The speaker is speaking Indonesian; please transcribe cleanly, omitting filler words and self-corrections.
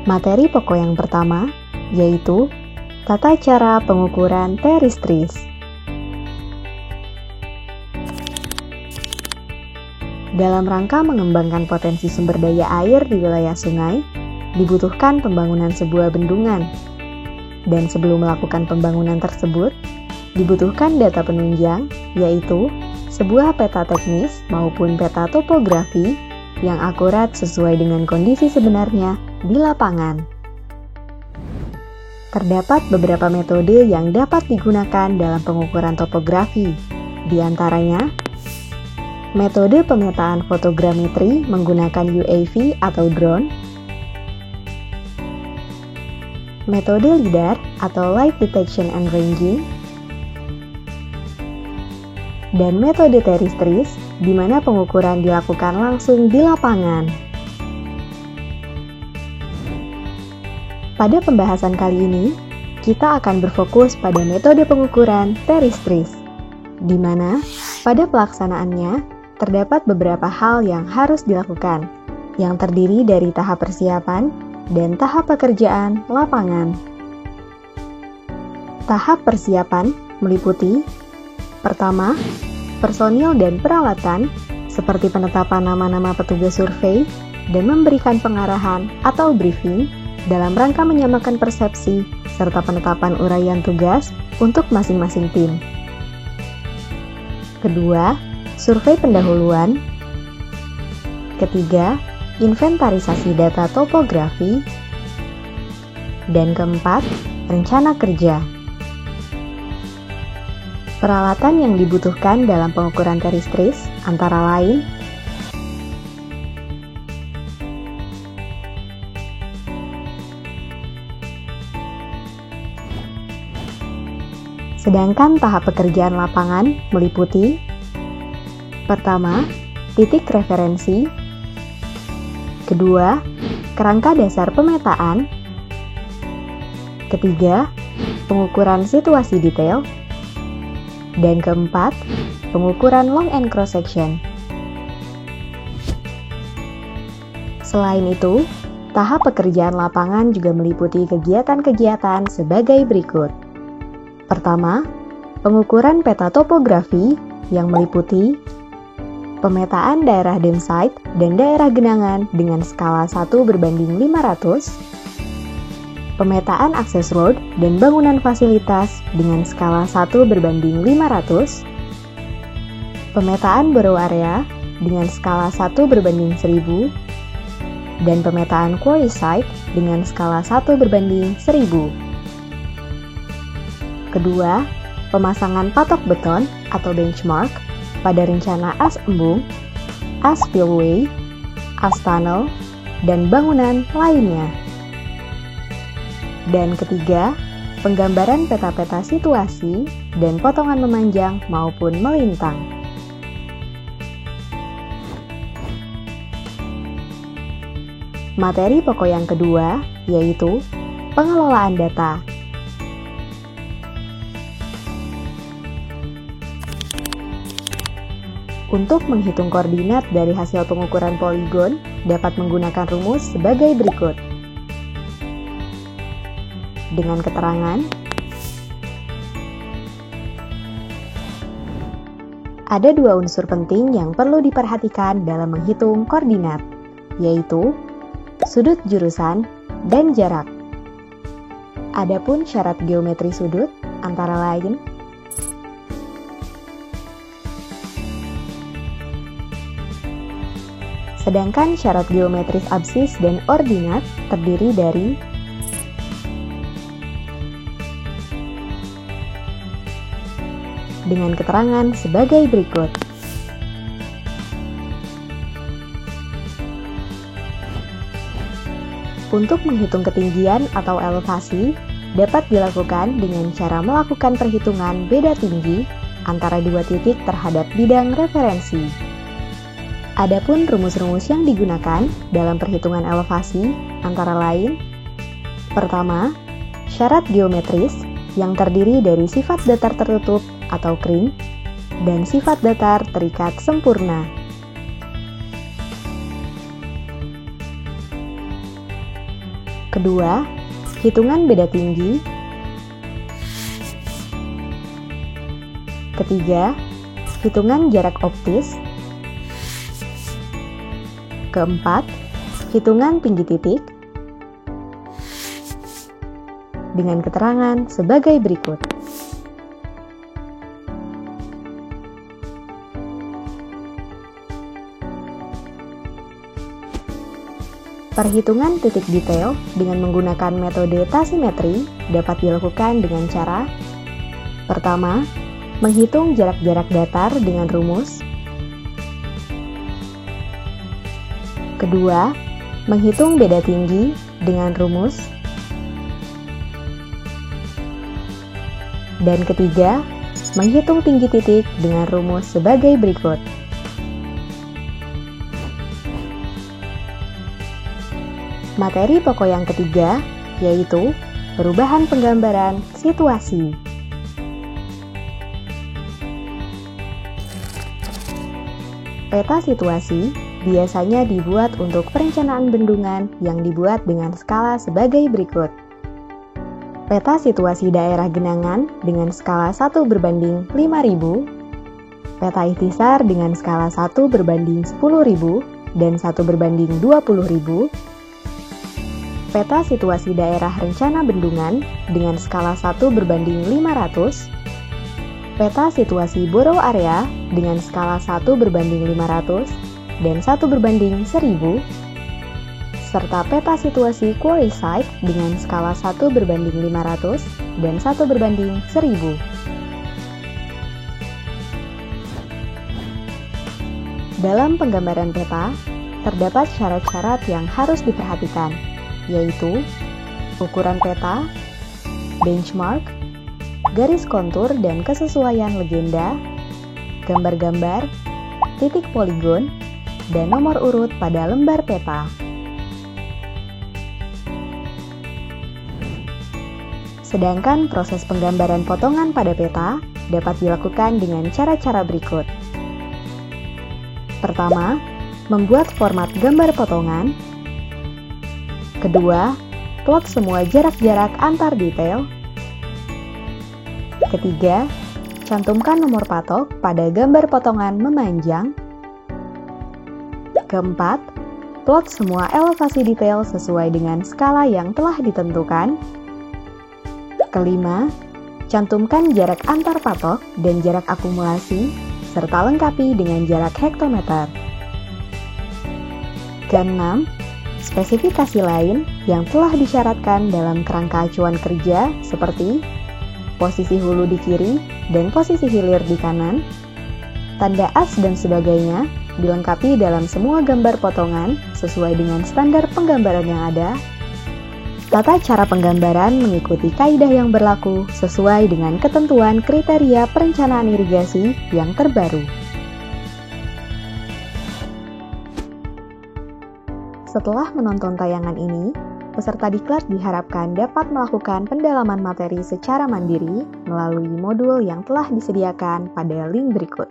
Materi pokok yang pertama yaitu tata cara pengukuran teristris. Dalam rangka mengembangkan potensi sumber daya air di wilayah sungai, dibutuhkan pembangunan sebuah bendungan. Dan sebelum melakukan pembangunan tersebut, dibutuhkan data penunjang, yaitu sebuah peta teknis maupun peta topografi yang akurat sesuai dengan kondisi sebenarnya di lapangan. Terdapat beberapa metode yang dapat digunakan dalam pengukuran topografi, di antaranya metode pemetaan fotogrametri menggunakan UAV atau drone, metode LIDAR atau Light Detection and Ranging, dan metode teristris, di mana pengukuran dilakukan langsung di lapangan. Pada pembahasan kali ini, kita akan berfokus pada metode pengukuran teristris, di mana pada pelaksanaannya terdapat beberapa hal yang harus dilakukan, yang terdiri dari tahap persiapan dan tahap pekerjaan lapangan. Tahap persiapan meliputi: pertama, personil dan peralatan, seperti penetapan nama-nama petugas survei dan memberikan pengarahan atau briefing dalam rangka menyamakan persepsi serta penetapan uraian tugas untuk masing-masing tim. Kedua, survei pendahuluan. Ketiga, inventarisasi data topografi. Dan keempat, rencana kerja. Peralatan yang dibutuhkan dalam pengukuran teristris antara lain Sedangkan tahap pekerjaan lapangan meliputi: pertama, titik referensi. Kedua, kerangka dasar pemetaan. Ketiga, pengukuran situasi detail. Dan keempat, pengukuran long and cross section. Selain itu, tahap pekerjaan lapangan juga meliputi kegiatan-kegiatan sebagai berikut. Pertama, pengukuran peta topografi yang meliputi pemetaan daerah densite dan daerah genangan dengan skala 1:500, pemetaan akses road dan bangunan fasilitas dengan skala 1:500, pemetaan borough area dengan skala 1:1000, dan pemetaan quarry site dengan skala 1:1000. Kedua, pemasangan patok beton atau benchmark pada rencana as embung, as spillway, as tunnel, dan bangunan lainnya. Dan ketiga, penggambaran peta-peta situasi dan potongan memanjang maupun melintang. Materi pokok yang kedua yaitu pengelolaan data. Untuk menghitung koordinat dari hasil pengukuran poligon, dapat menggunakan rumus sebagai berikut. Dengan keterangan, ada dua unsur penting yang perlu diperhatikan dalam menghitung koordinat, yaitu sudut jurusan dan jarak. Adapun syarat geometri sudut antara lain sedangkan syarat geometris absis dan ordinat terdiri dari dengan keterangan sebagai berikut. Untuk menghitung ketinggian atau elevasi, dapat dilakukan dengan cara melakukan perhitungan beda tinggi antara dua titik terhadap bidang referensi. Adapun rumus-rumus yang digunakan dalam perhitungan elevasi antara lain: pertama, syarat geometris yang terdiri dari sifat datar tertutup atau kring dan sifat datar terikat sempurna. Kedua, hitungan beda tinggi. Ketiga, hitungan jarak optis. Keempat, hitungan tinggi titik. Dengan keterangan sebagai berikut. Perhitungan titik detail dengan menggunakan metode tasimetri dapat dilakukan dengan cara: pertama, menghitung jarak-jarak datar dengan rumus. Kedua, menghitung beda tinggi dengan rumus. Dan ketiga, menghitung tinggi titik dengan rumus sebagai berikut. Materi pokok yang ketiga yaitu perubahan penggambaran situasi. Peta situasi biasanya dibuat untuk perencanaan bendungan yang dibuat dengan skala sebagai berikut. Peta situasi daerah genangan dengan skala 1 berbanding 5.000, peta ikhtisar dengan skala 1 berbanding 10.000 dan 1 berbanding 20.000, peta situasi daerah rencana bendungan dengan skala 1 berbanding 500, peta situasi borough area dengan skala 1 berbanding 500 dan 1 berbanding 1000, serta peta situasi quarry site dengan skala 1 berbanding 500 dan 1 berbanding 1000. Dalam penggambaran peta, terdapat syarat-syarat yang harus diperhatikan, yaitu ukuran peta, benchmark, garis kontur dan kesesuaian legenda, gambar-gambar, titik poligon, dan nomor urut pada lembar peta. Sedangkan proses penggambaran potongan pada peta dapat dilakukan dengan cara-cara berikut. Pertama, membuat format gambar potongan. Kedua, plot semua jarak-jarak antar detail. Ketiga, cantumkan nomor patok pada gambar potongan memanjang. Keempat, plot semua elevasi detail sesuai dengan skala yang telah ditentukan. Kelima, cantumkan jarak antar patok dan jarak akumulasi, serta lengkapi dengan jarak hektometer. Keenam, spesifikasi lain yang telah disyaratkan dalam kerangka acuan kerja seperti posisi hulu di kiri dan posisi hilir di kanan, tanda as dan sebagainya dilengkapi dalam semua gambar potongan sesuai dengan standar penggambaran yang ada. Tata cara penggambaran mengikuti kaidah yang berlaku sesuai dengan ketentuan kriteria perencanaan irigasi yang terbaru. Setelah menonton tayangan ini, peserta diklat diharapkan dapat melakukan pendalaman materi secara mandiri melalui modul yang telah disediakan pada link berikut.